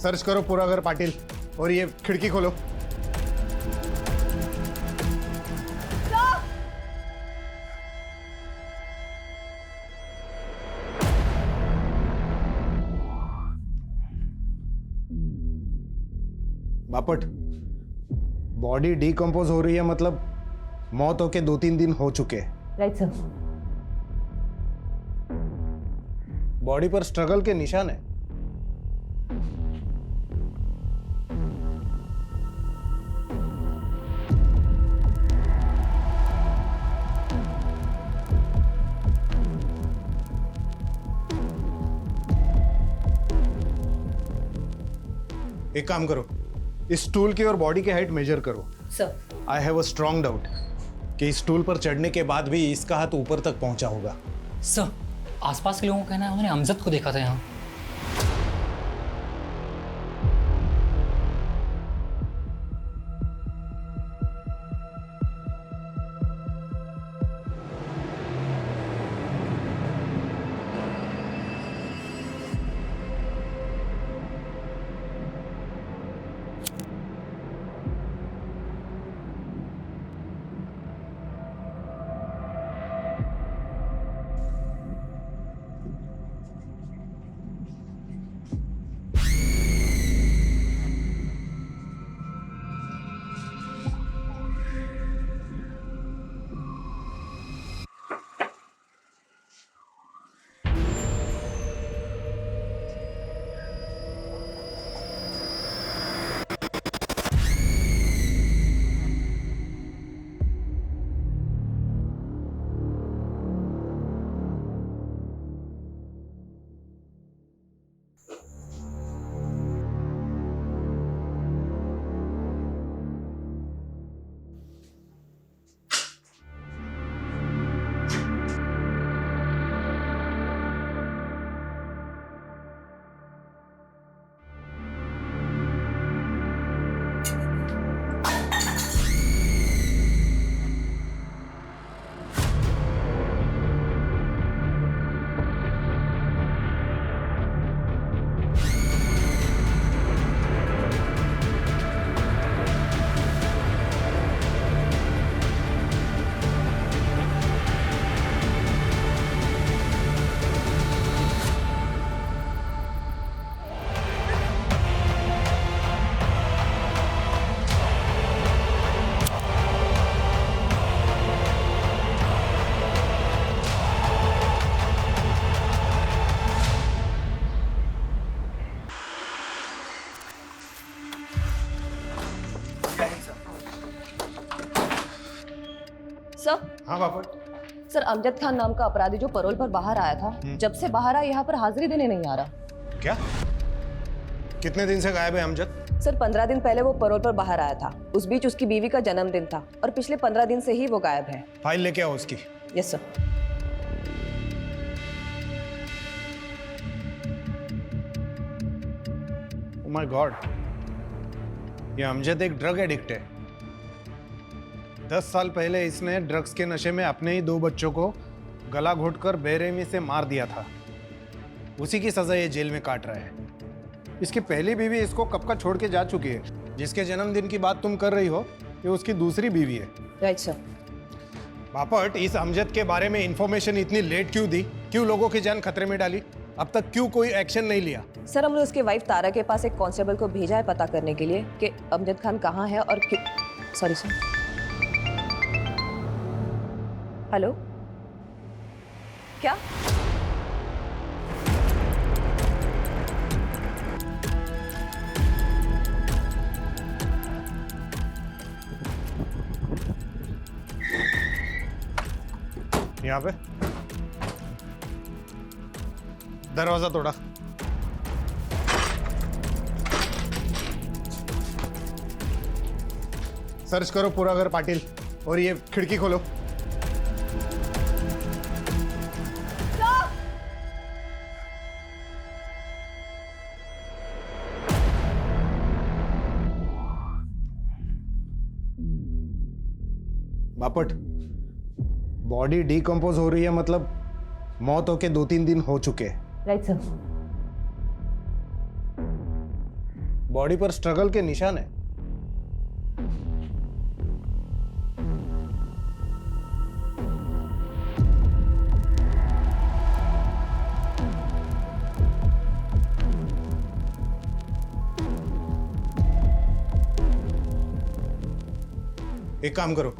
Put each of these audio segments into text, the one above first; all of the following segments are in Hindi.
सर्च करो पूरा घर पाटिल और ये खिड़की खोलो। बापट, बॉडी डिकम्पोज हो रही है, मतलब मौत होके 2-3 दिन हो चुके हैं। Right sir. बॉडी पर स्ट्रगल के निशान है। एक काम करो, इस स्टूल की और बॉडी की हाइट मेजर करो। Sir. I have a strong doubt कि इस स्टूल पर चढ़ने के बाद भी इसका हाथ ऊपर तक पहुंचा होगा। सर, आसपास के लोगों का कहना है उन्होंने अमजद को देखा था यहाँ। सर। हाँ बापट। सर, अमजद खान नाम का अपराधी जो परोल पर बाहर आया था, जब से बाहर आया यहाँ पर हाजिरी देने नहीं आ रहा। क्या? कितने दिन से गायब है अमजद? सर, 15 दिन पहले वो परोल पर बाहर आया था। उस बीच उसकी बीवी का जन्मदिन था और पिछले 15 दिन से ही वो गायब है। फाइल लेके आओ उसकी। Yes sir. Oh my God, ये अमजद एक ड्रग एडिक्ट है। 10 साल पहले इसने ड्रग्स के नशे में अपने ही 2 बच्चों को गला घोटकर बेरहमी से मार दिया था। उसी की सजा ये जेल में काट रहा है। इसकी पहली बीवी इसको कब का छोड़ के जा चुकी है। जिसके जन्मदिन की बात तुम कर रही हो, ये उसकी दूसरी बीवी है। Right sir. बापट, इस अमजद के बारे में इंफॉर्मेशन इतनी लेट क्यों दी? क्यों लोगों की जान खतरे में डाली? अब तक क्यों कोई एक्शन नहीं लिया? सर, हमने उसके वाइफ तारा के पास एक कांस्टेबल को भेजा है पता करने के लिए कि अमजद खान कहाँ है और क्यों। Sorry sir. हेलो, क्या? यहाँ पे दरवाजा तोड़ा। सर्च करो पूरा घर पाटिल और ये खिड़की खोलो। बापट, बॉडी डिकम्पोज हो रही है, मतलब मौत होके 2-3 दिन हो चुके हैं। Right sir. बॉडी पर स्ट्रगल के निशान है। एक काम करो,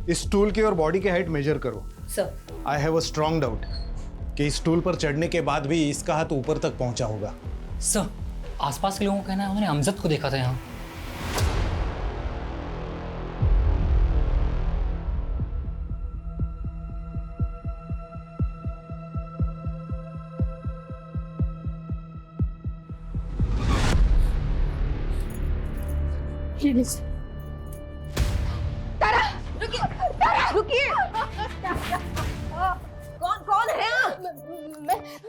इस स्टूल की और बॉडी की हाइट मेजर करो। Sir, I have a strong doubt कि इस स्टूल पर चढ़ने के बाद भी इसका हाथ ऊपर तक पहुंचा होगा। सर, आसपास के लोगों का कहना है उन्होंने अमजद को देखा था यहाँ। तारा, रुकिए, तारा, रुकिए। कौन है आप?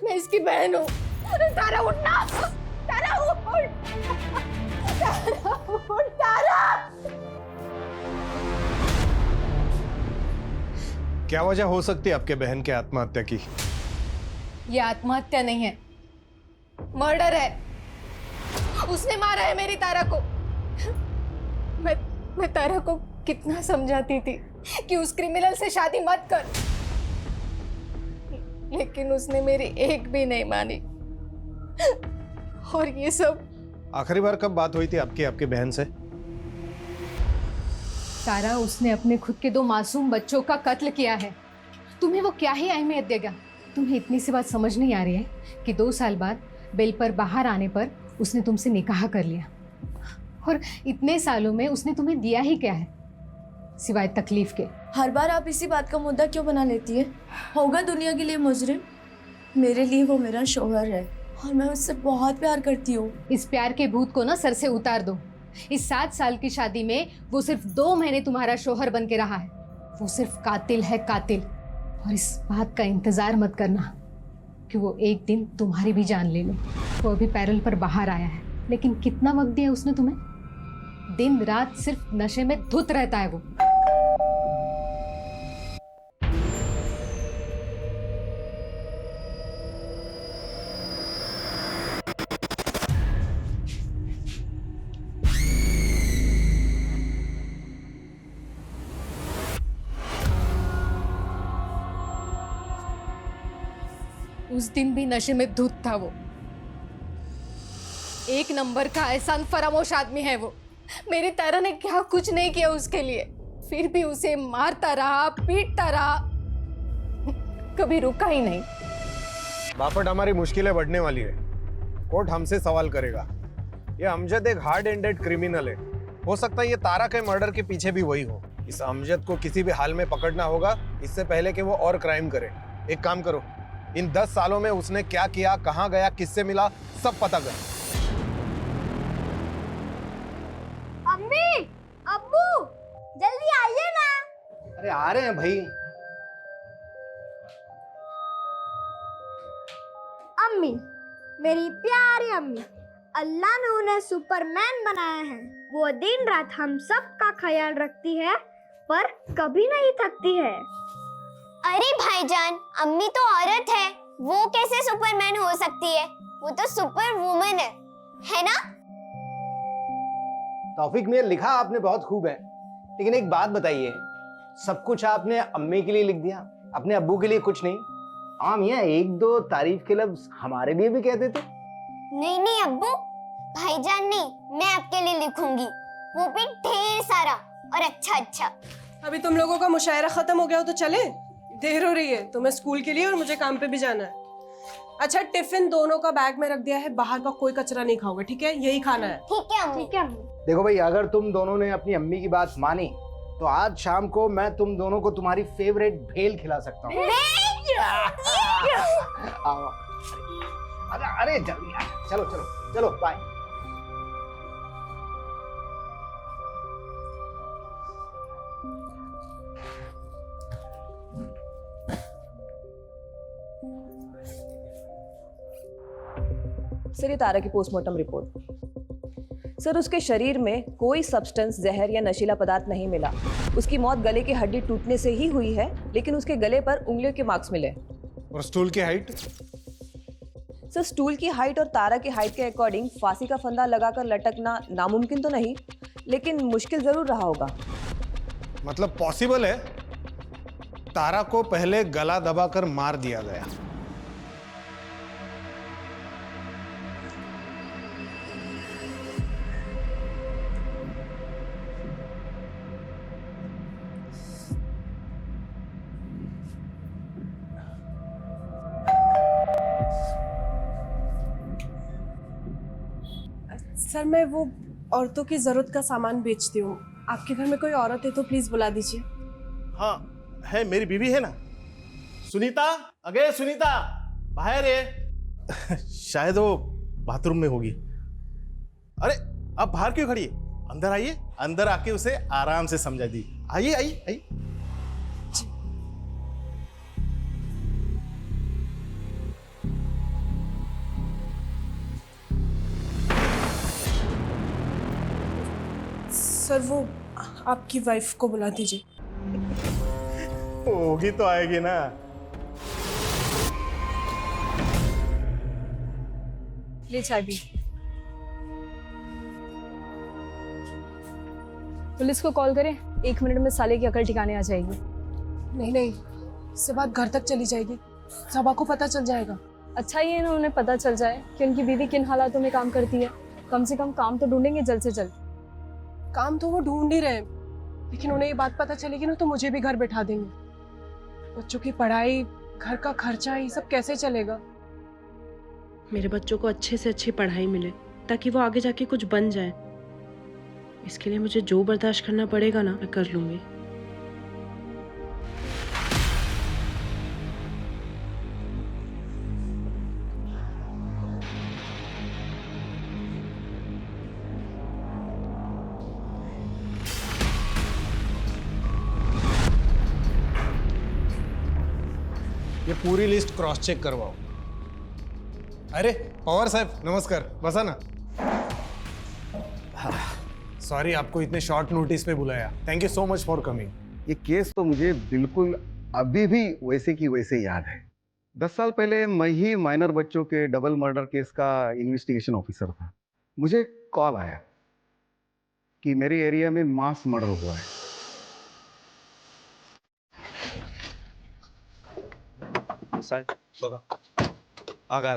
मैं इसकी बहन हूँ। तारा, उठना। तारा, उठ। तारा, उठ, तारा। क्या वजह हो सकती है आपके बहन के आत्महत्या की? ये आत्महत्या नहीं है, मर्डर है। उसने मारा है मेरी तारा को। मैं तारा को कितना समझाती थी कि उस क्रिमिनल से शादी मत कर, लेकिन उसने मेरी एक भी नहीं मानी। और ये सब आखिरी बार कब बात हुई थी आपकी बहन से? तारा, उसने अपने खुद के 2 मासूम बच्चों का कत्ल किया है। तुम्हें वो क्या ही अहमियत देगा? तुम्हें इतनी सी बात समझ नहीं आ रही है कि 2 साल बाद बेल पर बाहर आने पर उसने तुमसे निकाह कर लिया, और इतने सालों में उसने तुम्हें दिया ही क्या है सिवाय तकलीफ के? हर बार आप इसी बात का मुद्दा क्यों बना लेती है? होगा दुनिया के लिए मुजरिम, मेरे लिए वो मेरा शौहर है और मैं उससे बहुत प्यार करती हूँ। इस प्यार के भूत को ना सर से उतार दो। इस 7 साल की शादी में वो सिर्फ 2 महीने तुम्हारा शौहर बन के रहा है। वो सिर्फ कातिल है, कातिल। और इस बात का इंतजार मत करना कि वो एक दिन तुम्हारी भी जान ले ले। वो अभी पैरल पर बाहर आया है, लेकिन कितना वक्त दिया उसने तुम्हें? दिन रात सिर्फ नशे में धुत रहता है वो। उस दिन भी नशे में धुत था वो। 1 नंबर का एहसान फरामोश आदमी है वो। मेरी तारा ने क्या कुछ नहीं किया उसके लिए, फिर भी उसे मारता रहा, पीटता रहा, कभी रुका ही नहीं। बापट, हमारी मुश्किलें बढ़ने वाली है। कोर्ट हमसे सवाल करेगा। ये अमजद एक हार्ड एंडेड क्रिमिनल है। हो सकता है ये तारा के मर्डर के पीछे भी वही हो। इस अमजद को किसी भी हाल में पकड़ना होगा, इससे पहले कि वो और क्राइम करे। एक काम करो, इन 10 सालों में उसने क्या किया, कहाँ गया, किससे मिला, सब पता कर। अम्मी, अब्बू, जल्दी आइए ना। अरे आ रहे हैं भाई। अम्मी, मेरी प्यारी अम्मी, अल्लाह ने उन्हें सुपरमैन बनाया है। वो दिन रात हम सब का ख्याल रखती है, पर कभी नहीं थकती है। अरे भाईजान, अम्मी तो औरत है, वो कैसे सुपरमैन हो सकती है? वो तो सुपर वुमन है ना? तौफीक मियां, लिखा आपने बहुत खूब है, लेकिन एक बात बताइए, सब कुछ आपने अम्मी के लिए लिख दिया, अपने अब्बू के लिए कुछ नहीं? हाँ मियां, 1-2 तारीफ के लफ्ज हमारे लिए भी कह देते। नहीं अब्बू, भाईजान नहीं, मैं आपके लिए लिखूंगी, वो भी ढेर सारा और अच्छा। अभी तुम लोगों का मुशायरा खत्म हो गया हो तो चले? देर हो रही है, तुम्हें स्कूल के लिए और मुझे काम पे भी जाना है। अच्छा, टिफिन दोनों का बैग में रख दिया है, बाहर का कोई कचरा नहीं खाओगे, ठीक है? यही खाना है। ठीक है अम्मी। ठीक है अम्मी। देखो भाई, अगर तुम दोनों ने अपनी अम्मी की बात मानी तो आज शाम को मैं तुम दोनों को तुम्हारी फेवरेट भेल खिला सकता हूँ। अरे जल्दी आ, चलो बाय। सर, ये तारा की पोस्टमार्टम रिपोर्ट। सर, उसके शरीर में कोई सब्सटेंस, जहर या नशीला पदार्थ नहीं मिला। उसकी मौत गले की हड्डी टूटने से ही हुई है, लेकिन उसके गले पर उंगलियों के मार्क्स मिले। और स्टूल की हाइट? सर स्टूल की हाइट और तारा की हाइट के अकॉर्डिंग फांसी का फंदा लगाकर लटकना नामुमकिन तो नहीं, लेकिन मुश्किल जरूर रहा होगा। मतलब पॉसिबल है तारा को पहले गला दबाकर मार दिया गया। सर मैं वो औरतों की जरूरत का सामान बेचती हूँ। आपके घर में कोई औरत है तो प्लीज बुला दीजिए। हाँ है, मेरी बीवी है ना, सुनीता। अगे सुनीता, बाहर है। शायद वो बाथरूम में होगी। अरे आप बाहर क्यों खड़ी है? अंदर आइए, अंदर आके उसे आराम से समझा दी। आइए आइए आइए। सर वो आपकी वाइफ को बुला दीजिए। होगी तो आएगी ना। ले चाय पी। पुलिस को कॉल करें, 1 मिनट में साले की अकल ठिकाने आ जाएगी। नहीं नहीं, इससे बात घर तक चली जाएगी, सबा को पता चल जाएगा। अच्छा ये ना उन्हें पता चल जाए कि उनकी बीवी किन हालातों में काम करती है। कम से कम काम तो ढूंढेंगे जल्द से जल्द। काम तो वो ढूंढ ही रहे हैं, लेकिन उन्हें ये बात पता चलेगी ना तो मुझे भी घर बैठा देंगे। बच्चों की पढ़ाई, घर का खर्चा, ये सब कैसे चलेगा? मेरे बच्चों को अच्छे से अच्छी पढ़ाई मिले ताकि वो आगे जाके कुछ बन जाए। इसके लिए मुझे जो बर्दाश्त करना पड़ेगा ना, मैं कर लूंगी। ये पूरी लिस्ट क्रॉस चेक करवाओ। अरे पवार साहब नमस्कार, बसा ना। सॉरी आपको इतने शॉर्ट नोटिस पे बुलाया। Thank you so much for coming. ये केस तो मुझे बिल्कुल अभी भी वैसे की वैसे याद है। 10 साल पहले मैं ही माइनर बच्चों के डबल मर्डर केस का इन्वेस्टिगेशन ऑफिसर था। मुझे कॉल आया कि मेरे एरिया में मास मर्डर हुआ है। आगा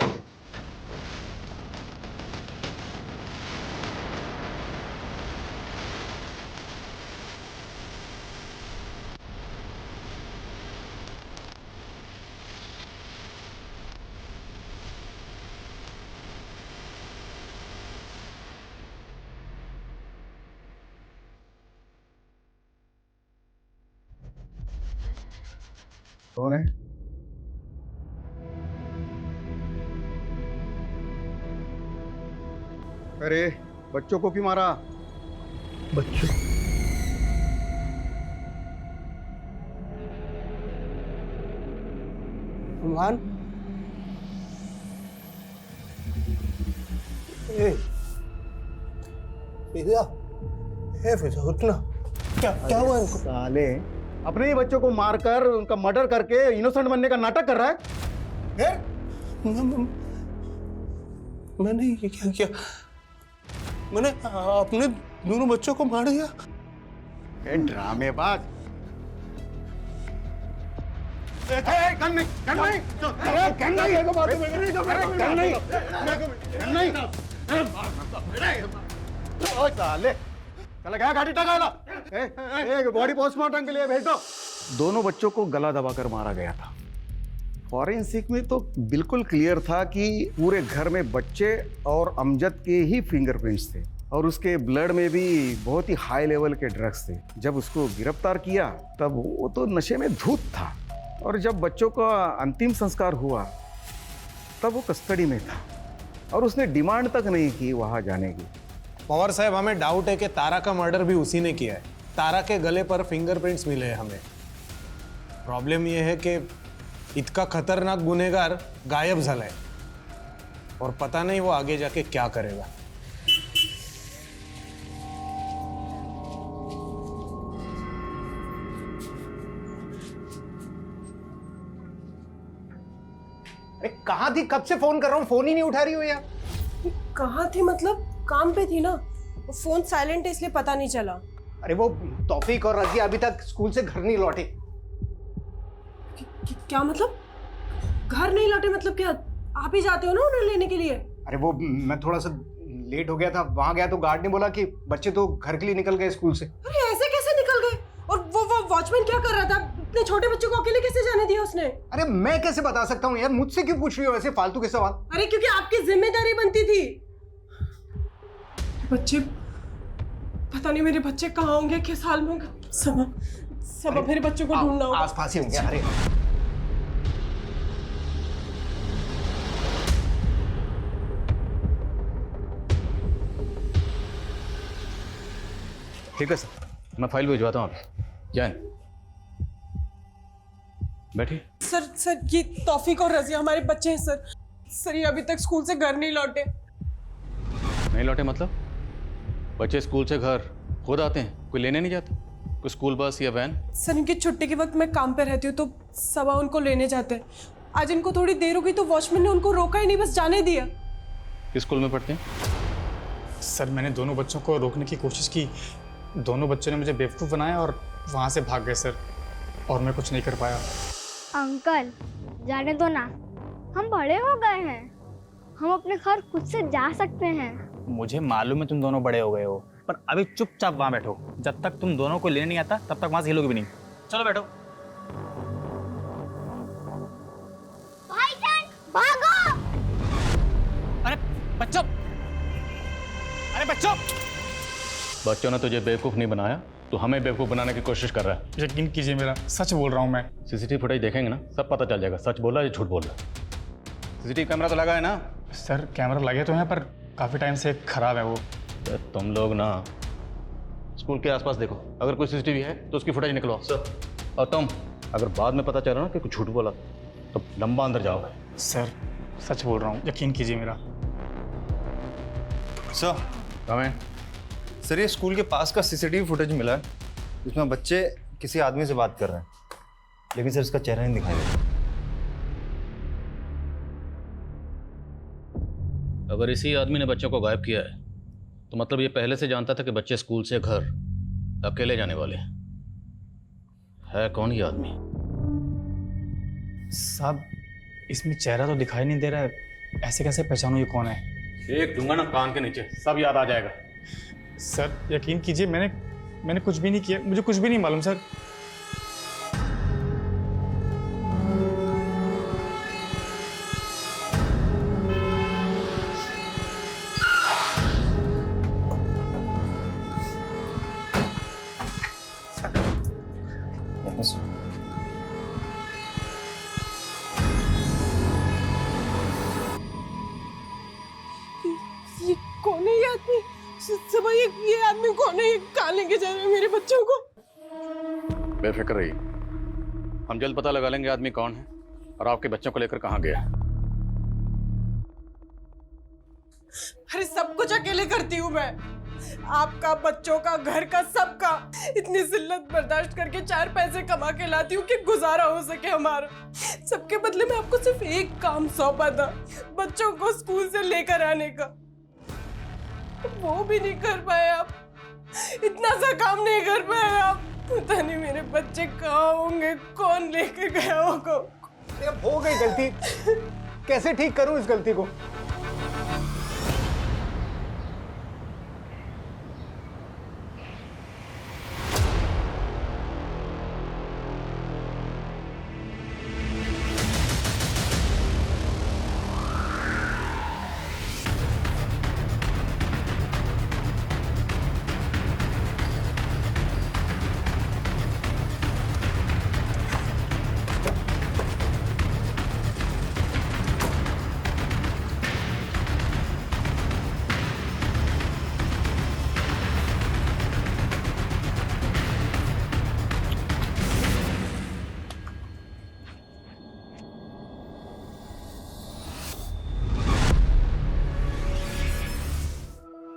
कौन है? अरे बच्चों को क्यों मारा? बच्चों मान उठना। क्या हुआ इनको? साले अपने ही बच्चों को मारकर उनका मर्डर करके इनोसेंट बनने का नाटक कर रहा है। मैंने ये क्या किया? मैंने अपने दोनों बच्चों को मार दिया। ड्रामेबाज। गन नहीं, गन नहीं, गन नहीं, गन नहीं, गन नहीं। ओ साले, चला गया गाड़ी टगाला। बॉडी पोस्टमार्टम के लिए भेज दो। दोनों बच्चों को गला दबाकर मारा गया था। फॉरेंसिक में तो बिल्कुल क्लियर था कि पूरे घर में बच्चे और अमजद के ही फिंगरप्रिंट्स थे और उसके ब्लड में भी बहुत ही हाई लेवल के ड्रग्स थे। जब उसको गिरफ्तार किया तब वो तो नशे में धूत था और जब बच्चों का अंतिम संस्कार हुआ तब वो कस्टडी में था और उसने डिमांड तक नहीं की वहां जाने की। पवार साहब हमें डाउट है कि तारा का मर्डर भी उसी ने किया है। तारा के गले पर फिंगरप्रिंट्स मिले हैं हमें। प्रॉब्लम यह है कि इतना खतरनाक गुनहगार गायब झालाय और पता नहीं वो आगे जाके क्या करेगा। कहाँ थी? कब से फोन कर रहा हूँ, फोन ही नहीं उठा रही हो यार। कहाँ थी मतलब? काम पे थी ना, फोन साइलेंट है इसलिए पता नहीं चला। अरे वो तौफीक और रजिया अभी तक स्कूल से घर नहीं लौटे। क्या मतलब? घर नहीं लौटे मतलब क्या? आप ही जाते हो ना उन्हें लेने के लिए? अरे वो मैं थोड़ा सा लेट हो गया था, वहां गया तो गार्ड ने बोला कि बच्चे तो घर के लिए निकल गए स्कूल से। अरे ऐसे कैसे निकल गए? और वो वॉचमैन क्या कर रहा था? इतने छोटे बच्चों को अकेले कैसे जाने दिया उसने? अरे मैं कैसे बता सकता हूँ यार, मुझसे क्यों पूछ रही हो ऐसे फालतू के सवाल? अरे क्योंकि आपकी जिम्मेदारी बनती थी। बच्चे, पता नहीं मेरे बच्चे कहाँ होंगे, किस हाल में होंगे। सब मेरे बच्चों को ढूंढना होगा। आसपास ही होंगे। अरे ठीक है सर, मैं फाइल भिजवाता हूँ अभी। जैन बैठिए। सर ये तौफीक और रजिया हमारे बच्चे हैं सर। सर ये अभी तक स्कूल से घर नहीं लौटे। नहीं लौटे मतलब? बच्चे स्कूल से घर खुद आते हैं, कोई लेने नहीं जाता? कोई स्कूल बस या वैन? सर इनकी छुट्टी के वक्त मैं काम पे रहती हूँ तो सबा उनको लेने जाते हैं। आज इनको थोड़ी देर हो गई तो वॉचमैन ने उनको रोका ही नहीं, बस जाने दिया। किस स्कूल में पढ़ते हैं? सर मैंने दोनों बच्चों को रोकने की कोशिश की, दोनों बच्चों ने मुझे बेवकूफ़ बनाया और वहाँ से भाग गए सर, और मैं कुछ नहीं कर पाया। अंकल जाने दो ना, हम बड़े हो गए हैं, हम अपने घर खुद से जा सकते हैं। मुझे मालूम है तुम दोनों बड़े हो गए हो, पर अभी चुपचाप वहाँ बैठो। जब तक तुम दोनों को लेने नहीं आता तब तक वहाँ से हिलोगे भी नहीं। चलो बैठो। भाईजान भागो! अरे बच्चों, अरे बच्चों! बच्चों ने तुझे बेवकूफ़ नहीं बनाया, तो हमें बेवकूफ़ बनाने की कोशिश कर रहा है। यकीन कीजिए मेरा, सच बोल रहा हूँ मैं। सीसीटीवी फुटेज देखेंगे ना, सब पता चल जाएगा सच बोल रहा है या झूठ बोल रहा है। सीसीटीवी कैमरा तो लगा है ना? सर कैमरा लगे तो हैं पर काफ़ी टाइम से खराब है वो। तो तुम लोग ना स्कूल के आसपास देखो, अगर कोई सीसीटीवी है तो उसकी फुटेज निकलवाओ सर। और तुम अगर बाद में पता चला ना कि कुछ झूठ बोला तो लंबा अंदर जाओगे। सर सच बोल रहा हूँ, यकीन कीजिए मेरा। सर कमें सर, ये स्कूल के पास का सीसीटीवी फुटेज मिला है, जिसमें बच्चे किसी आदमी से बात कर रहे हैं, लेकिन सर इसका चेहरा नहीं दिखाई देता। अगर इसी आदमी ने बच्चों को गायब किया है तो मतलब ये पहले से जानता था कि बच्चे स्कूल से घर अकेले जाने वाले हैं। है कौन ये आदमी? साहब इसमें चेहरा तो दिखाई नहीं दे रहा है, ऐसे कैसे पहचानूं ये कौन है? एक दूंगा ना कान के नीचे, सब याद आ जाएगा। सर यकीन कीजिए मैंने कुछ भी नहीं किया, मुझे कुछ भी नहीं मालूम सर। ये कौन है ये आदमी? सबा ये आदमी कौन है? ये कहाँ लेके जा रहे हैं मेरे बच्चों को? बेफिक्र रहिए, हम जल्द पता लगा लेंगे आदमी कौन है और आपके बच्चों को लेकर कहाँ गया है। अरे सब कुछ अकेले करती हूँ मैं, आपका, बच्चों का, घर का, सबका। इतनी जिल्लत बर्दाश्त करके 4 पैसे कमा के लाती हूँ कि गुजारा हो सके हमारा। सबके बदले में आपको सिर्फ एक काम सौंपा था, बच्चों को स्कूल से लेकर आने का, वो भी नहीं कर पाए आप। इतना सा काम नहीं कर पाए आप। पता नहीं मेरे बच्चे कहाँ होंगे, कौन लेकर गया होगा। हो गई गलती, कैसे ठीक करूं इस गलती को?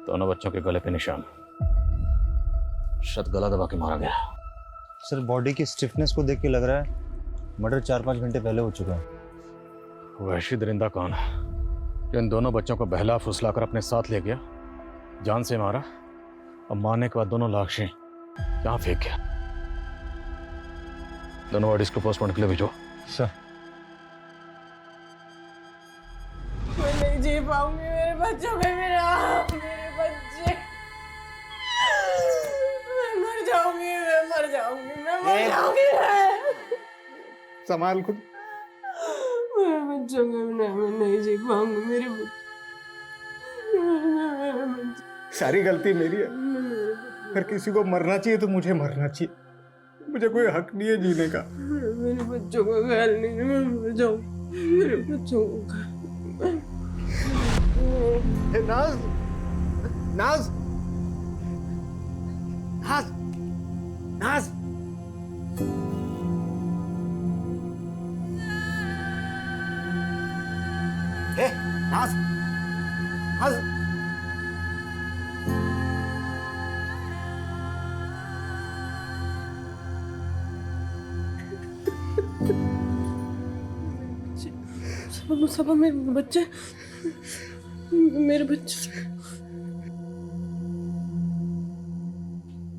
दोनों बच्चों के गले पे निशान, शायद गला दबा के मारा गया। सर बॉडी की स्टिफनेस को देख के लग रहा है मर्डर 4-5 घंटे पहले हो चुका है। वहशी दरिंदा कौन है जो इन दोनों बच्चों को बहला फुसला कर अपने साथ ले गया, जान से मारा और मारने के बाद दोनों लाशें यहाँ फेंक गया? दोनों बॉडीज को पोस्टमार्टम के लिए भेजो। सर मैं नहीं जी पाऊंगी, मेरे बच्चों में मेरे बच्चे, मैं मर जाऊंगी, संभाल खुद। मेरे बच्चों के बिना मैं नहीं जी पाऊंगी, मेरे बच्चे। सारी गलती मेरी है। अगर किसी को मरना चाहिए तो मुझे मरना चाहिए, मुझे कोई हक नहीं है जीने का। मेरे बच्चों का ख्याल नहीं, मैं मर जाऊं, मेरे बच्चों का। नाज, नाज, नाज, नाज। नाज, नाज। सब मेरे बच्चे, मेरे बच्चे।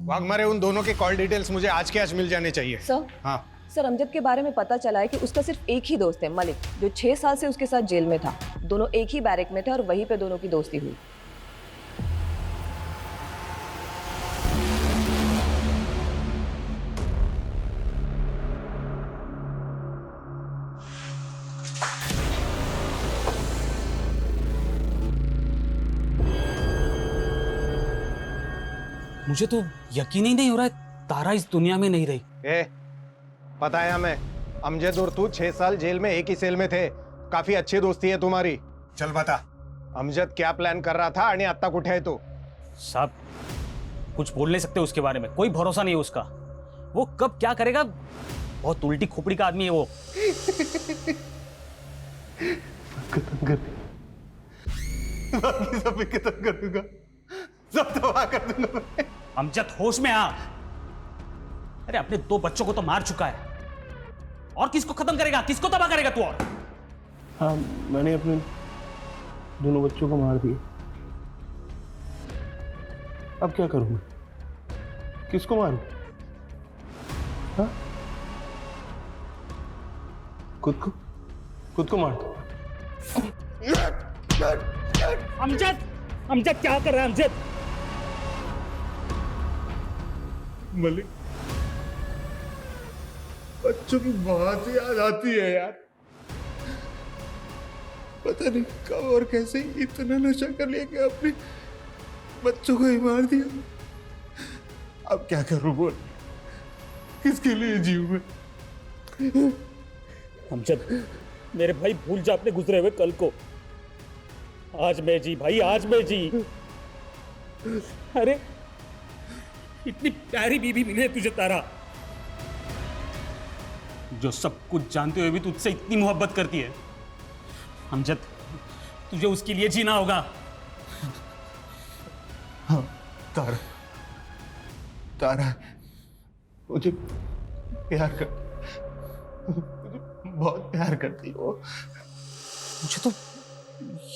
वाघमारे, उन दोनों के कॉल डिटेल्स मुझे आज के आज मिल जाने चाहिए। सर, हाँ सर अमजद के बारे में पता चला है कि उसका सिर्फ एक ही दोस्त है, मलिक, जो 6 साल से उसके साथ जेल में था। दोनों एक ही बैरक में थे और वहीं पे दोनों की दोस्ती हुई। मुझे तो यकीन ही नहीं हो रहा है तारा इस दुनिया में नहीं रही। पता है हमें, अमजद और तू 6 साल जेल में एक ही सेल में थे। काफी अच्छी दोस्ती है तुम्हारी। चल बता, अमजद क्या प्लान कर रहा था आणि आता कुठे है तू? साहब कुछ बोल नहीं सकते उसके बारे में, कोई भरोसा नहीं है उसका। वो कब क्या करेगा, बहुत उल्टी खोपड़ी का आदमी है वो। खत्म कर बाकी सब खत्म कर दूंगा, सब तबाह कर दूंगा। अमजद होश में आ। अरे अपने 2 बच्चों को तो मार चुका है, और किसको खत्म करेगा, किसको तबाह करेगा तू? और हाँ, मैंने अपने दोनों बच्चों को मार दिया। अब क्या करूं मैं? किसको मारूं? हाँ? खुद को मार दो। अमजद, अमजद क्या कर रहा है अमजद? मलिक, बच्चों की बहुत याद आती है यार। पता नहीं कब और कैसे इतना नशा कर लिया कि अपने बच्चों को ही मार दिया। अब क्या करूं बोल, किसके लिए जीऊं मैं? अमजद मेरे भाई, भूल जा अपने गुजरे हुए कल को। आज मैं जी भाई, आज मैं जी। अरे इतनी प्यारी बीवी मिली है तुझे तारा, जो सब कुछ जानते हुए भी तुझसे इतनी मोहब्बत करती है। अमजद तुझे उसके लिए जीना होगा। हाँ तारा, तारा मुझे प्यार कर, मुझे बहुत प्यार करती हो। मुझे तो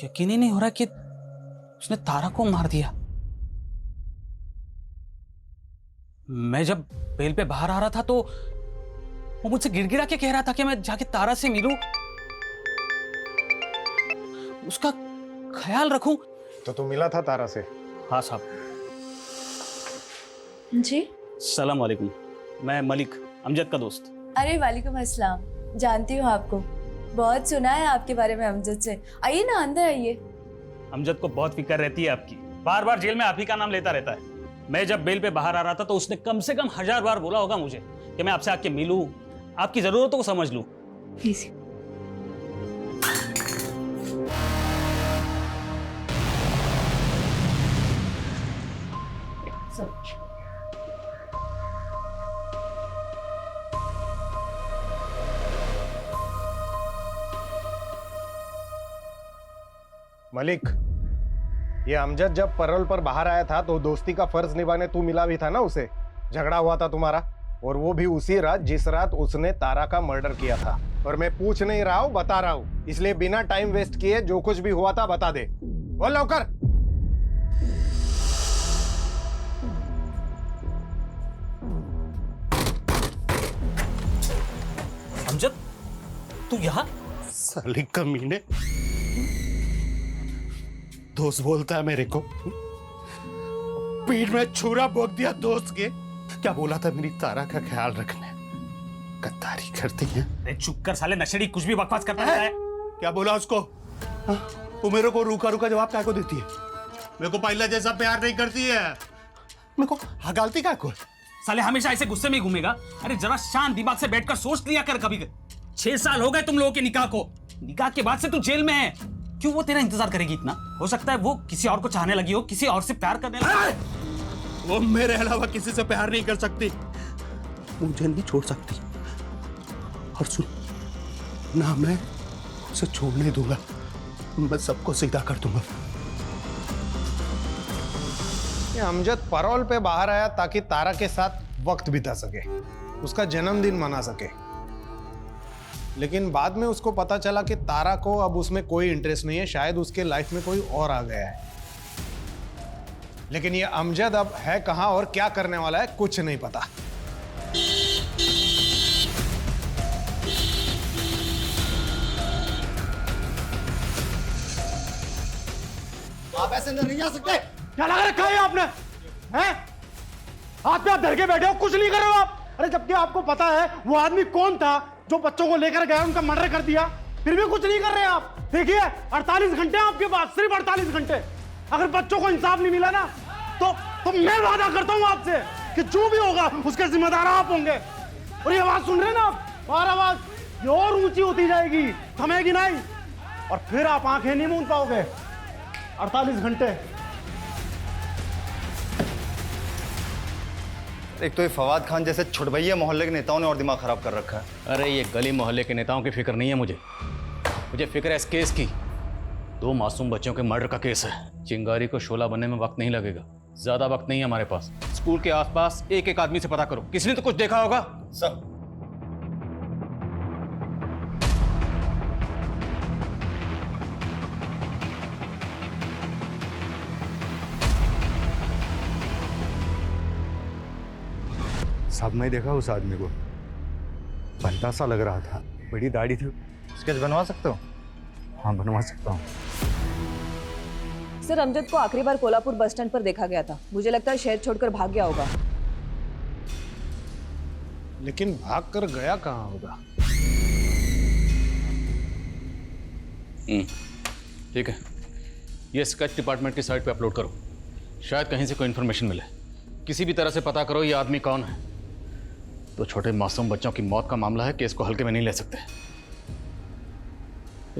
यकीन ही नहीं हो रहा कि उसने तारा को मार दिया। मैं जब बेल पे बाहर आ रहा था तो वो मुझसे गिड़गिड़ा के कह रहा था कि मैं जाके तारा से मिलूं, उसका ख्याल रखूं। तो तू मिला था तारा से? हाँ साहब। जी सलाम वालेकुम, मैं मलिक, अमजद का दोस्त। अरे वालेकुम अस्सलाम, जानती हूँ आपको, बहुत सुना है आपके बारे में अमजद से। आइए ना, अंदर आइए। अमजद को बहुत फिक्र रहती है आपकी, बार बार जेल में आप ही का नाम लेता रहता है। मैं जब बेल पे बाहर आ रहा था तो उसने कम से कम 1000 बार बोला होगा मुझे कि मैं आपसे आके मिलूं, आपकी जरूरतों को समझ लूं। मलिक, ये अमजद जब पैरोल पर बाहर आया था तो दोस्ती का फर्ज निभाने तू मिला भी था ना उसे। झगड़ा हुआ था तुम्हारा, और वो भी उसी रात जिस रात उसने तारा का मर्डर किया था। और मैं पूछ नहीं रहा हूं, बता रहा हूं। इसलिए बिना टाइम वेस्ट किए जो कुछ भी हुआ था बता दे। बोल लौकर। अमजद, तू यहाँ? साली कमीने, दोस्त बोलता है मेरे को, पीठ में छुरा भोंक दिया दोस्त के। क्या बोला था? मेरी तारा का ख्याल रखना। गद्दारी करती है। अरे चुप कर साले नशेड़ी, कुछ भी बकवास करता रहता है। क्या बोला उसको? वो मेरे को रूखा रूखा जवाब क्या को देती है? मेरे को पहला जैसा प्यार नहीं करती है। मेरे को हगालती क्या को? साले हमेशा ऐसे गुस्से में ही घूमेगा? अरे जरा शांत दिमाग से बैठकर सोच लिया कर कभी। 6 साल हो गए तुम लोगों के निकाह को। निकाह के बाद से तू जेल में है। क्यों वो तेरा इंतजार करेगी इतना? हो सकता है वो किसी और को चाहने लगी हो, किसी और से प्यार करने लगी। वो मेरे अलावा किसी से प्यार नहीं कर सकती, मुझे नहीं छोड़ सकती। और सुन ना, मैं उसे छोड़ने दूंगा। मैं सबको सीधा कर दूंगा। ये अमजद पैरोल पे बाहर आया ताकि तारा के साथ वक्त बिता सके, उसका जन्मदिन मना सके। लेकिन बाद में उसको पता चला कि तारा को अब उसमें कोई इंटरेस्ट नहीं है, शायद उसके लाइफ में कोई और आ गया है। लेकिन ये अमजद अब है कहां और क्या करने वाला है कुछ नहीं पता। आप ऐसे अंदर नहीं जा सकते। क्या लगा रखा है आपने? हैं? हाथ पे आप धर के बैठे हो, कुछ नहीं कर रहे हो आप। अरे जबकि आपको पता है वो आदमी कौन था जो बच्चों को लेकर गया, उनका मर्डर कर दिया, फिर भी कुछ नहीं कर रहे आप। देखिए 48 घंटे आपके पास, सिर्फ 48 घंटे। अगर बच्चों को इंसाफ नहीं मिला ना तो मैं वादा करता हूं आपसे कि जो भी होगा उसके जिम्मेदार आप होंगे। और ये आवाज सुन रहे हैं ना आप? और आवाज ये और ऊंची होती जाएगी, थमेगी नहीं, और फिर आप आंखें नहीं मूंद पाओगे। 48 घंटे। एक तो ये फवाद खान जैसे छुटभैया मोहल्ले के नेताओं ने और दिमाग खराब कर रखा है। अरे ये गली मोहल्ले के नेताओं की फिक्र नहीं है मुझे फिक्र है इस केस की। 2 मासूम बच्चों के मर्डर का केस है। चिंगारी को शोला बनने में वक्त नहीं लगेगा, ज्यादा वक्त नहीं है हमारे पास। स्कूल के आसपास एक एक आदमी से पता करो, किसी ने तो कुछ देखा होगा। सर, साहब मैं देखा उस आदमी को, बनता सा लग रहा था, बड़ी दाढ़ी थी। स्केच बनवा सकते हो? हाँ बनवा सकता हूँ। सर अमजद को आखिरी बार कोल्हापुर बस स्टैंड पर देखा गया था। मुझे लगता है शहर छोड़कर भाग गया होगा। लेकिन भाग कर गया कहां होगा? ठीक है, ये स्केच डिपार्टमेंट की साइट पे अपलोड करो, शायद कहीं से कोई इन्फॉर्मेशन मिले। किसी भी तरह से पता करो ये आदमी कौन है। तो छोटे मासूम बच्चों की मौत का मामला है, केस को हल्के में नहीं ले सकते।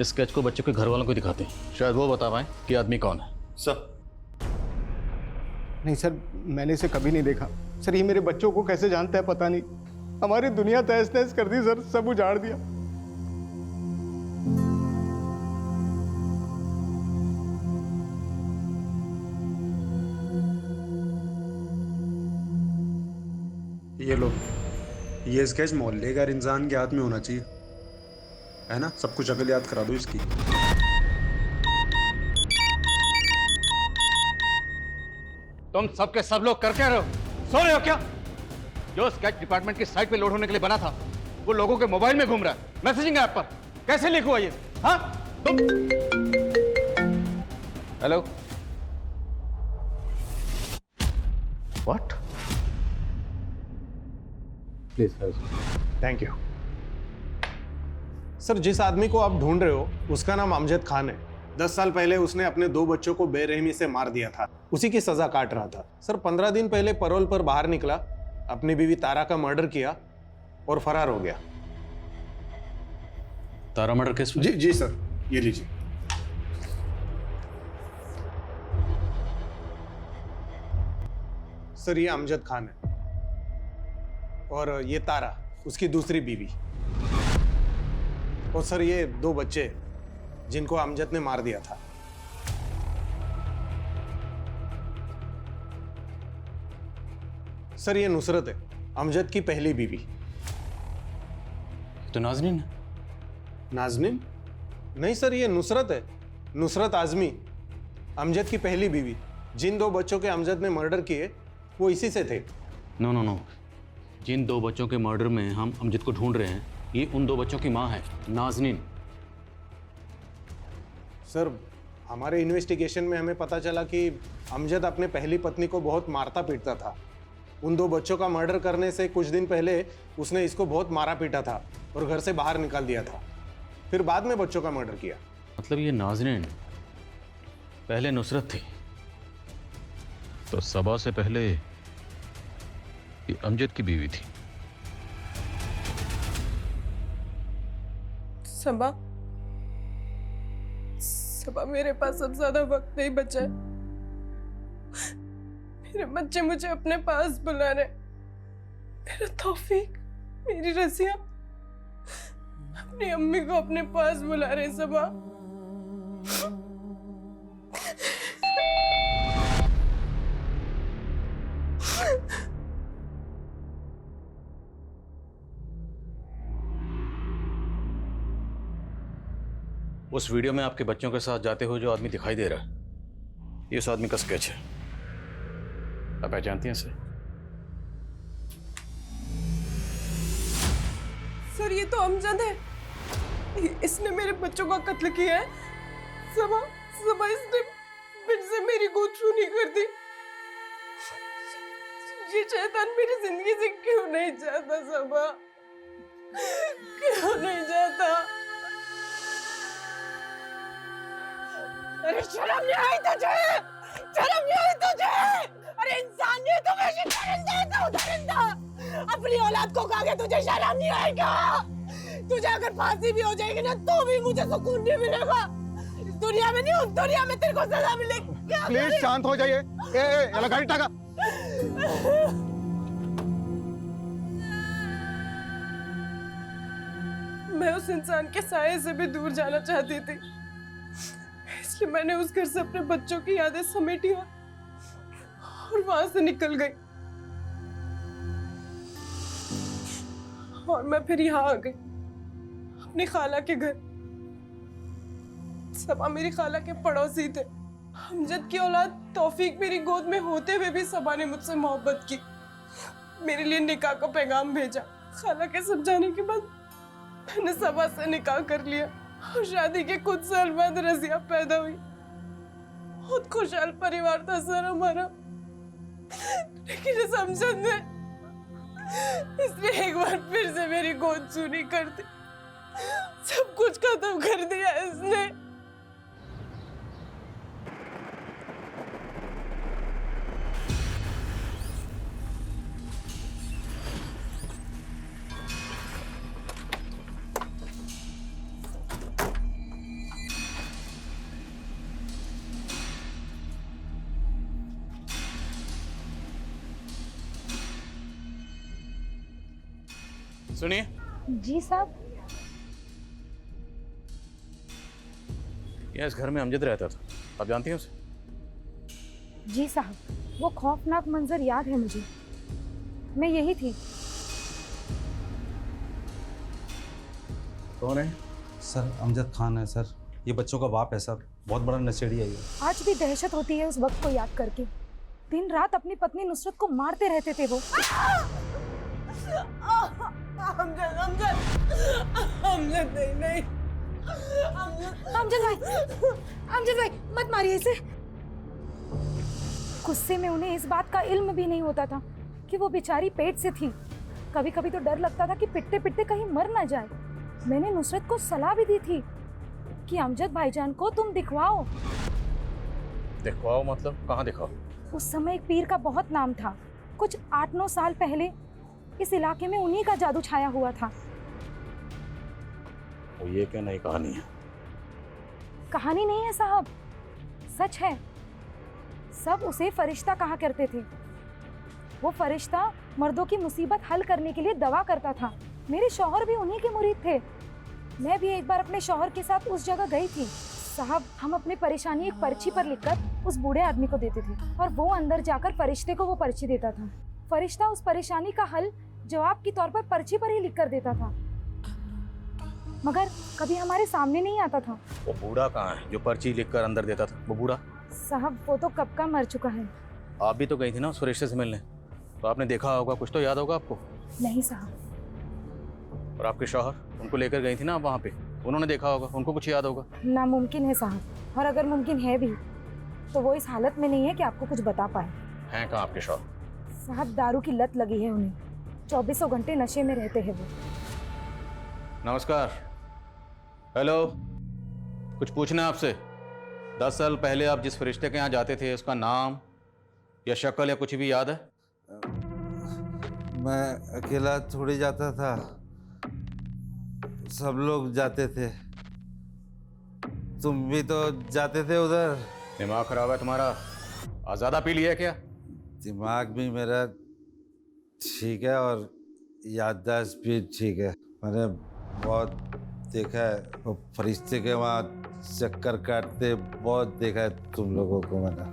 इस स्केच को बच्चों के घर वालों को दिखाते हैं, शायद वो बता पाए कि आदमी कौन है। सर। नहीं सर, मैंने इसे कभी नहीं देखा। सर ये मेरे बच्चों को कैसे जानता है पता नहीं। हमारी दुनिया तहस नहस कर दी सर, सब उजाड़ दिया। ये लो, ये स्केच मोहल्ले का इंसान के हाथ में होना चाहिए, है ना? सब कुछ अकल याद करा दो इसकी। तुम सबके सब लोग कर क्या रहे हो? सो रहे हो क्या? जो स्केच डिपार्टमेंट की साइट पे लोड होने के लिए बना था वो लोगों के मोबाइल में घूम रहा है, मैसेजिंग ऐप पर। कैसे लीक हुआ ये? हाँ तुम? Hello, what? Please sir. Thank you sir. जिस आदमी को आप ढूंढ रहे हो उसका नाम अमजद खान है। 10 साल पहले उसने अपने 2 बच्चों को बेरहमी से मार दिया था, उसी की सजा काट रहा था। सर 15 दिन पहले पैरोल पर बाहर निकला, अपनी बीवी तारा का मर्डर किया और फरार हो गया। तारा मर्डर केस में? जी सर, ये लीजिए। सर ये अमजद खान है और ये तारा उसकी दूसरी बीवी, और सर ये 2 बच्चे जिनको अमजद ने मार दिया था। सर ये नुसरत है, अमजद की पहली बीवी। तो नाज़नीन है? नाजनीन? नहीं सर, ये नुसरत है, नुसरत आजमी, अमजद की पहली बीवी। जिन 2 बच्चों के अमजद ने मर्डर किए वो इसी से थे। नो नो नो, जिन 2 बच्चों के मर्डर में हम अमजद को ढूंढ रहे हैं, ये उन 2 बच्चों की माँ है, नाजनीन। सर, हमारे इन्वेस्टिगेशन में हमें पता चला कि अमजद अपने पहली पत्नी को बहुत मारता पीटता था। उन 2 बच्चों का मर्डर करने से कुछ दिन पहले उसने इसको बहुत मारा पीटा था और घर से बाहर निकाल दिया था। फिर बाद में बच्चों का मर्डर किया। मतलब ये नाजनीन पहले नुसरत थी, तो सबा से पहले ये अमजद की बीवी थी। सबा, सबा मेरे पास अब ज्यादा वक्त नहीं बचा है। मेरे बच्चे मुझे अपने पास बुला रहे। मेरा तौफीक, मेरी रसिया अपनी अम्मी को अपने पास बुला रहे। सबा, उस वीडियो में आपके बच्चों के साथ जाते हुए जो आदमी दिखाई दे रहा है, ये उस आदमी का स्केच है। आप पहचानती हैं इसे? सर ये तो अमजद है। इसने मेरे बच्चों का कत्ल किया है। सबा, सबा इसने फिर से मेरी गोद छूनी कर दी। ये शैतान मेरी जिंदगी से क्यों नहीं चाहता? सबा, क्यों नहीं चाहता? अरे शर्म नहीं आई तुझे? शर्म नहीं आई तुझे? अरे इंसानियत तो वैसे दरिंदा अपनी औलाद को खा के तुझे शर्म नहीं आएगा? तुझे अगर फांसी भी हो जाएगी ना तो भी मुझे सुकून नहीं मिलेगा। इस दुनिया में नहीं, उस दुनिया में तेरे को सजा मिलेगी। प्लीज शांत हो जाइए। ये गाड़ी टाका। मैं उस इंसान के साये से भी दूर जाना चाहती थी, इसलिए मैंने उस घर से अपने बच्चों की यादें समेटी और वहां से निकल गई। और मैं फिर यहाँ आ गई, अपनी खाला के घर। सबा मेरी खाला के पड़ोसी थे। अमजद की औलाद तौफीक मेरी गोद में होते हुए भी सबा ने मुझसे मोहब्बत की, मेरे लिए निकाह का पैगाम भेजा। खाला के सब जाने के बाद मैंने सबा से निकाह कर लिया और शादी के कुछ साल बाद रजिया पैदा हुई। बहुत खुशहाल परिवार था सर हमारा, लेकिन इस अमजद ने इसने एक बार फिर से मेरी गोद चूनी कर दी। सब कुछ खत्म कर दिया इसने। सुनिए। जी साहब। यह इस घर में अमजद रहता था, आप जानती हैं उसे? जी साहब, वो खौफनाक मंजर याद है मुझे। मैं यही थी। कौन है? सर अमजद खान है सर, ये बच्चों का बाप है सर, बहुत बड़ा नशेड़ी है ये। आज भी दहशत होती है उस वक्त को याद करके। दिन रात अपनी पत्नी नुसरत को मारते रहते थे वो। अमजद, अमजद, अमजद नहीं, नहीं। अमजद भाई मत मारिए इसे। गुस्से में उन्हें इस बात का इल्म भी नहीं होता था कि वो बेचारी पेट से थी। कभी कभी तो डर लगता था कि पिटते पिटते कहीं मर ना जाए। मैंने नुसरत को सलाह भी दी थी कि अमजद भाईजान को तुम दिखवाओ। दिखवाओ मतलब कहाँ दिखाओ? उस समय एक पीर का बहुत नाम था। कुछ 8-9 साल पहले इस इलाके में उन्हीं का जादू छाया हुआ था। वो ये क्या नई कहानी है? कहानी नहीं है साहब, सच है। सब उसे फरिश्ता कहा करते थे। वो फरिश्ता मर्दों की मुसीबत हल करने के लिए दवा करता था। मेरे शौहर भी उन्हीं के मुरीद थे। मैं भी एक बार अपने शौहर के साथ उस जगह गई थी। साहब, हम अपनी परेशानी एक पर्ची पर लिखकर उस बूढ़े आदमी को देते थे और वो अंदर जाकर फरिश्ते को वो पर्ची देता था। फरिश्ता उस परेशानी का हल जवाब के तौर पर पर्ची पर ही लिख कर देता था। मगर कभी हमारे सामने नहीं आता था। वो बूढ़ा कहाँ है जो पर्ची लिखकर अंदर देता था? वो बूढ़ा साहब वो तो कब का मर चुका है। आप भी तो गई थी ना उस फरिश्ते से मिलने, तो आपने देखा होगा, कुछ तो याद होगा आपको। नहीं साहब। और आपके शौहर, उनको लेकर गई थी ना आप वहाँ पे, उन्होंने देखा होगा, उनको कुछ याद होगा। नामुमकिन है साहब, और अगर मुमकिन है भी तो वो इस हालत में नहीं है कि आपको कुछ बता पाए। हैं कहाँ आपके शौहर? साहब दारू की लत लगी है उन्हें, 24 घंटे नशे में रहते हैं वो। नमस्कार। हेलो, कुछ पूछना है आपसे। 10 साल पहले आप जिस फरिश्ते के यहाँ जाते थे, उसका नाम या शक्ल या कुछ भी याद है? मैं अकेला थोड़ी जाता था, सब लोग जाते थे। तुम भी तो जाते थे उधर। दिमाग खराब है तुम्हारा? आज़ादा पी लिया है क्या? दिमाग भी मेरा ठीक है और याददाश्त भी ठीक है। मैंने बहुत देखा है वो फरिश्ते के वहाँ चक्कर काटते, बहुत देखा है तुम लोगों को मैंने।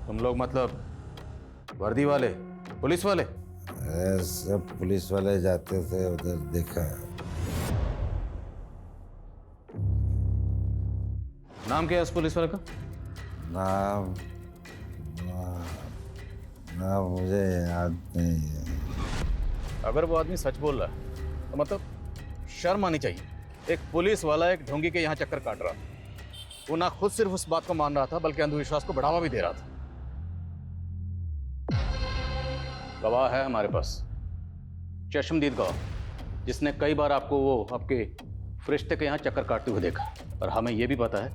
तुम लोग मतलब वर्दी वाले, पुलिस वाले? सब पुलिस वाले जाते थे उधर, देखा है। नाम क्या है उस पुलिस वाले का? नाम नाम मुझे याद नहीं है। अगर वो आदमी सच बोल रहा है तो मतलब शर्म आनी चाहिए। एक पुलिस वाला एक ढोंगी के यहाँ चक्कर काट रहा था। वो ना खुद सिर्फ उस बात को मान रहा था, बल्कि अंधविश्वास को बढ़ावा भी दे रहा था। गवाह है हमारे पास, चश्मदीद गवाह, जिसने कई बार आपको वो आपके फरिश्ते के यहाँ चक्कर काटते हुए देखा। और हमें यह भी पता है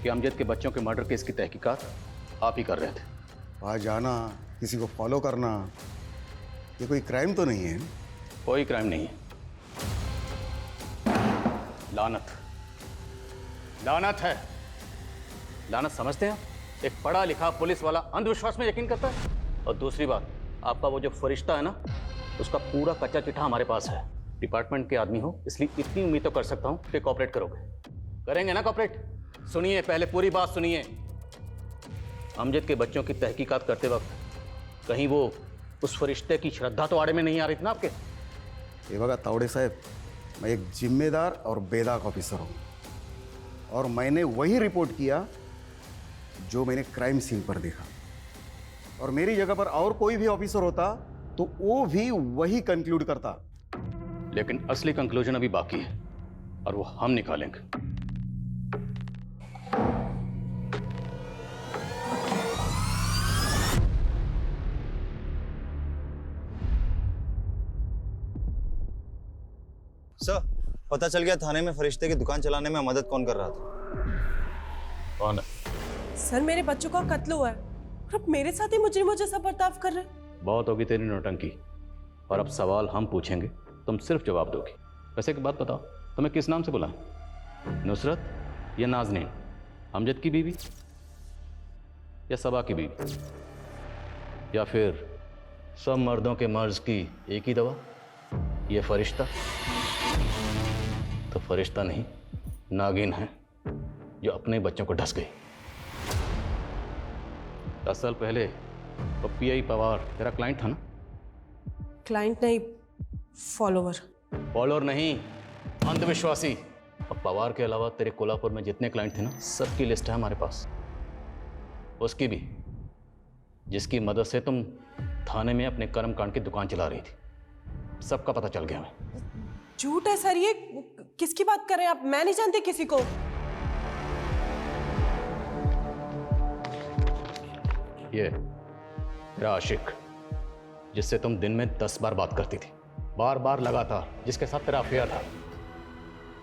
कि अमजद के बच्चों के मर्डर केस की तहकीकात आप ही कर रहे थे। वहाँ जाना, किसी को फॉलो करना, ये कोई क्राइम तो नहीं है? कोई क्राइम नहीं है। लानत, लानत है। लानत समझते हैं? एक पढ़ा लिखा पुलिस वाला अंधविश्वास में यकीन करता है। और दूसरी बात, आपका वो जो फरिश्ता है ना, उसका पूरा कच्चा चिट्ठा हमारे पास है। डिपार्टमेंट के आदमी हो, इसलिए इतनी उम्मीद तो कर सकता हूं कि कोऑपरेट करोगे। करेंगे ना कोऑपरेट? सुनिए, पहले पूरी बात सुनिए। अमजद के बच्चों की तहकीकात करते वक्त कहीं वो उस फरिश्ते की श्रद्धा तो आड़े में नहीं आ रही थी ना आपके? ये बघा तावड़े साहब, मैं एक जिम्मेदार और बेदाग ऑफिसर हूँ, और मैंने वही रिपोर्ट किया जो मैंने क्राइम सीन पर देखा। और मेरी जगह पर और कोई भी ऑफिसर होता तो वो भी वही कंक्लूड करता। लेकिन असली कंक्लूजन अभी बाकी है, और वो हम निकालेंगे। सर, पता चल गया थाने में फरिश्ते की दुकान चलाने में मदद कौन कर रहा था। कौन है? सर मेरे बच्चों का कत्ल हुआ है, और अब मेरे साथ ही मुजरिमों जैसा बर्ताव कर रहे हैं। बहुत होगी तेरी नौटंकी, और अब सवाल हम पूछेंगे, तुम सिर्फ जवाब दोगी। वैसे की बात बताओ, तुम्हें किस नाम से बुलाएं? नुसरत या नाज़नीन? अमजद की बीवी या सबा की बीवी? या फिर सब मर्दों के मर्ज की एक ही दवा, ये फरिश्ता? तो फरिश्ता नहीं, नागिन है जो अपने बच्चों को ढस गई। 10 साल पहले वो पीआई पवार तेरा क्लाइंट था ना? क्लाइंट नहीं, फॉलोवर। फॉलोअर नहीं, अंधविश्वासी। और पवार के अलावा तेरे कोल्हापुर में जितने क्लाइंट थे ना, सबकी लिस्ट है हमारे पास। उसकी भी, जिसकी मदद से तुम थाने में अपने कर्मकांड की दुकान चला रही थी। सबका पता चल गया हमें। झूठ है सर, ये किसकी बात कर रहे हैं आप? मैं नहीं जानती किसी को। ये तेरा आशिक, जिससे तुम दिन में 10 बार बात करती थी, बार बार लगातार, जिसके साथ तेरा अफेयर था।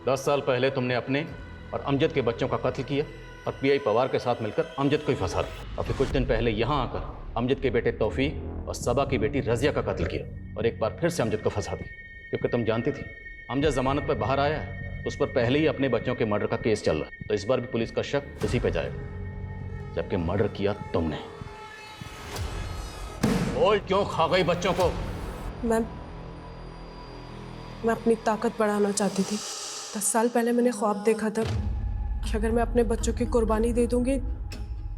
10 साल पहले तुमने अपने और अमजद के बच्चों का कत्ल किया, और पीआई पवार के साथ मिलकर अमजद को ही फंसा दिया। और फिर कुछ दिन पहले यहाँ आकर अमजद के बेटे तौफीक और सबा की बेटी रजिया का कत्ल किया, और एक बार फिर से अमजद को फंसा दिया। क्योंकि तुम जानती थी अमजद जमानत पर बाहर आया है, उस पर पहले ही अपने बच्चों के मर्डर का केस चल रहा है, तो इस बार भी पुलिस का शक उसी पे जाएगा, जबकि मर्डर किया तुमने। बोल, क्यों खा गई बच्चों को? मैं अपनी ताकत बढ़ाना चाहती थी। 10 साल पहले मैंने ख्वाब देखा था कि अगर मैं अपने बच्चों की कुर्बानी दे दूंगी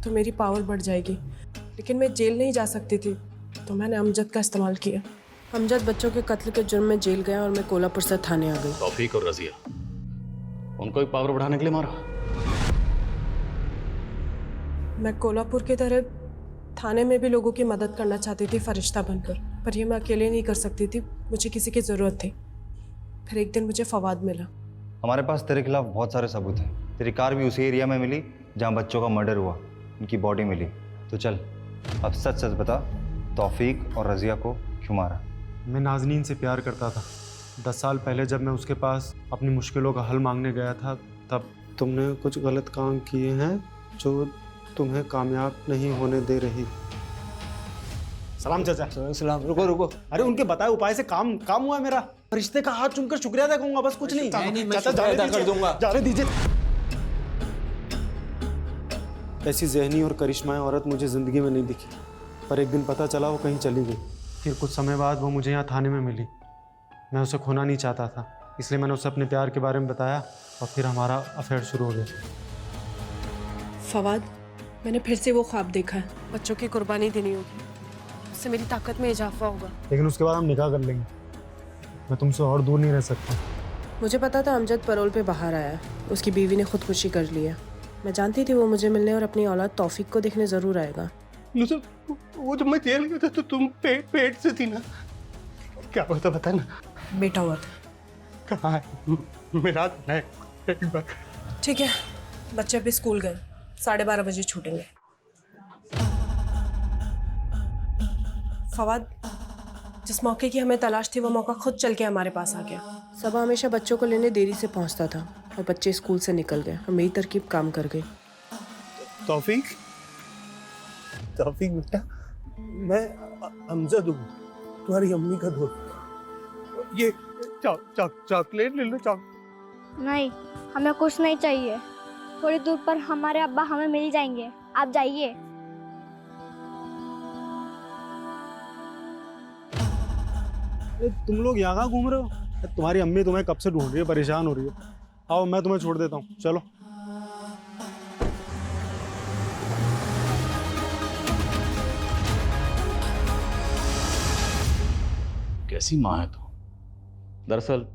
तो मेरी पावर बढ़ जाएगी। लेकिन मैं जेल नहीं जा सकती थी, तो मैंने अमजद का इस्तेमाल किया। अमजद बच्चों के कत्ल के जुर्म में जेल गया और मैं कोल्हापुर से थाने आ गई। तौफीक और रजिया, उनको भी पावर बढ़ाने के लिए मारा? मैं कोल्हापुर की तरह थाने में भी लोगों की मदद करना चाहती थी फरिश्ता बनकर, पर ये मैं अकेले नहीं कर सकती थी, मुझे किसी की ज़रूरत थी। फिर एक दिन मुझे फवाद मिला। हमारे पास तेरे खिलाफ बहुत सारे सबूत हैं। तेरी कार भी उसी एरिया में मिली जहाँ बच्चों का मर्डर हुआ, उनकी बॉडी मिली। तो चल अब सच सच बता, तौफीक और रजिया को क्यों मारा? मैं नाजनीन से प्यार करता था। 10 साल पहले जब मैं उसके पास अपनी मुश्किलों का हल मांगने गया था, तब तुमने कुछ गलत काम किए हैं जो तुम्हें कामयाब नहीं होने दे रही। सलाम चाचा। सलाम। रुको रुको, अरे उनके बताए उपाय से काम हुआ मेरा। रिश्ते का हाथ चूमकर शुक्रिया अदा करूंगा, बस कुछ नहीं। चाचा जाने दीजिए, जाने दीजिए। ऐसी जहनी और करिश्माई औरत मुझे ज़िंदगी में नहीं दिखी, पर एक दिन पता चला वो कहीं चली गई। फिर कुछ समय बाद वो मुझे यहाँ थाने में मिली। मैं उसे खोना नहीं चाहता था, इसलिए मैंने उसे अपने प्यार के बारे में बताया और फिर हमारा अफेयर शुरू हो गया। फवाद, मैंने फिर से वो ख्वाब देखा है, बच्चों की कुर्बानी देनी होगी, उससे मेरी ताकत में इजाफा होगा। लेकिन उसके बाद हम निकाह कर लेंगे। मैं तुमसे और दूर नहीं रह सकता। मुझे पता था अमजद पैरोल पे बाहर आया, उसकी बीवी ने खुदकुशी कर लिया। मैं जानती थी वो मुझे मिलने और अपनी औलाद तौफीक को देखने ज़रूर आएगा। वो जब मैं जेल गया था तो तुम पेट से थी ना? क्या हुआ था बता ना। बेटा हुआ था। कहाँ है? मेरा है एक बार। ठीक है, बच्चे अभी स्कूल गए, 12:30 बजे छूटेंगे। फवाद, जिस मौके की हमें तलाश थी वो मौका खुद चल के हमारे पास आ गया। सबा हमेशा बच्चों को लेने देरी से पहुंचता था और बच्चे स्कूल से निकल गए और मेरी तरकीब काम कर गई। तौफीक बेटा, मैं अमजद हूँ, तुम्हारी अम्मी का दोस्त। ये चॉकलेट ले लो। नहीं, हमें कुछ नहीं चाहिए। थोड़ी दूर पर हमारे अब्बा हमें मिल जाएंगे, आप जाइए। तुम लोग यहाँ कहाँ घूम रहे हो? तुम्हारी अम्मी तुम्हें कब से ढूंढ रही है, परेशान हो रही है। आओ मैं तुम्हें छोड़ देता हूँ, चलो। कैसी माँ है तू? दरअसल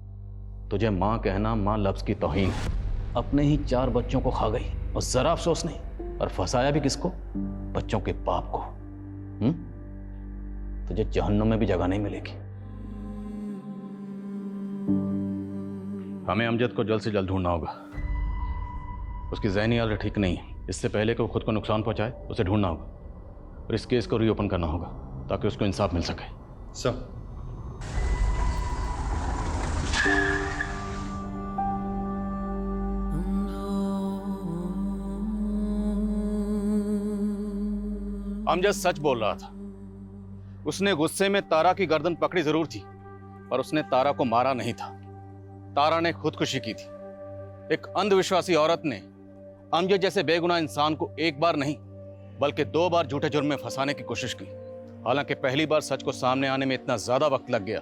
तुझे माँ कहना माँ लफ्ज की तौहीन है। अपने ही 4 बच्चों को खा गई और जरा अफसोस नहीं, और फंसाया भी किसको? बच्चों के बाप को। तुझे जहन्नुम में भी जगह नहीं मिलेगी। हमें अमजद को जल्द से जल्द ढूंढना होगा। उसकी ज़हनी हालत ठीक नहीं है। इससे पहले कि वो खुद को नुकसान पहुंचाए, उसे ढूंढना होगा और इस केस को रीओपन करना होगा ताकि उसको इंसाफ मिल सके। सब अमजद सच बोल रहा था। उसने गुस्से में तारा की गर्दन पकड़ी जरूर थी, पर उसने तारा को मारा नहीं था। तारा ने खुदकुशी की थी। एक अंधविश्वासी औरत ने अमजद जैसे बेगुनाह इंसान को एक बार नहीं बल्कि 2 बार झूठे जुर्म में फंसाने की कोशिश की। हालांकि पहली बार सच को सामने आने में इतना ज्यादा वक्त लग गया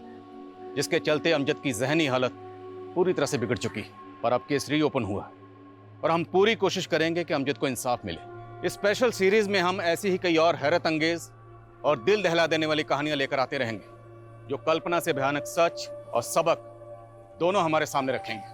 जिसके चलते अमजद की जहनी हालत पूरी तरह से बिगड़ चुकी। पर अब केस रीओपन हुआ और हम पूरी कोशिश करेंगे कि अमजद को इंसाफ मिले। इस स्पेशल सीरीज में हम ऐसी ही कई और हैरत अंगेज और दिल दहला देने वाली कहानियां लेकर आते रहेंगे जो कल्पना से भयानक सच और सबक दोनों हमारे सामने रखेंगे।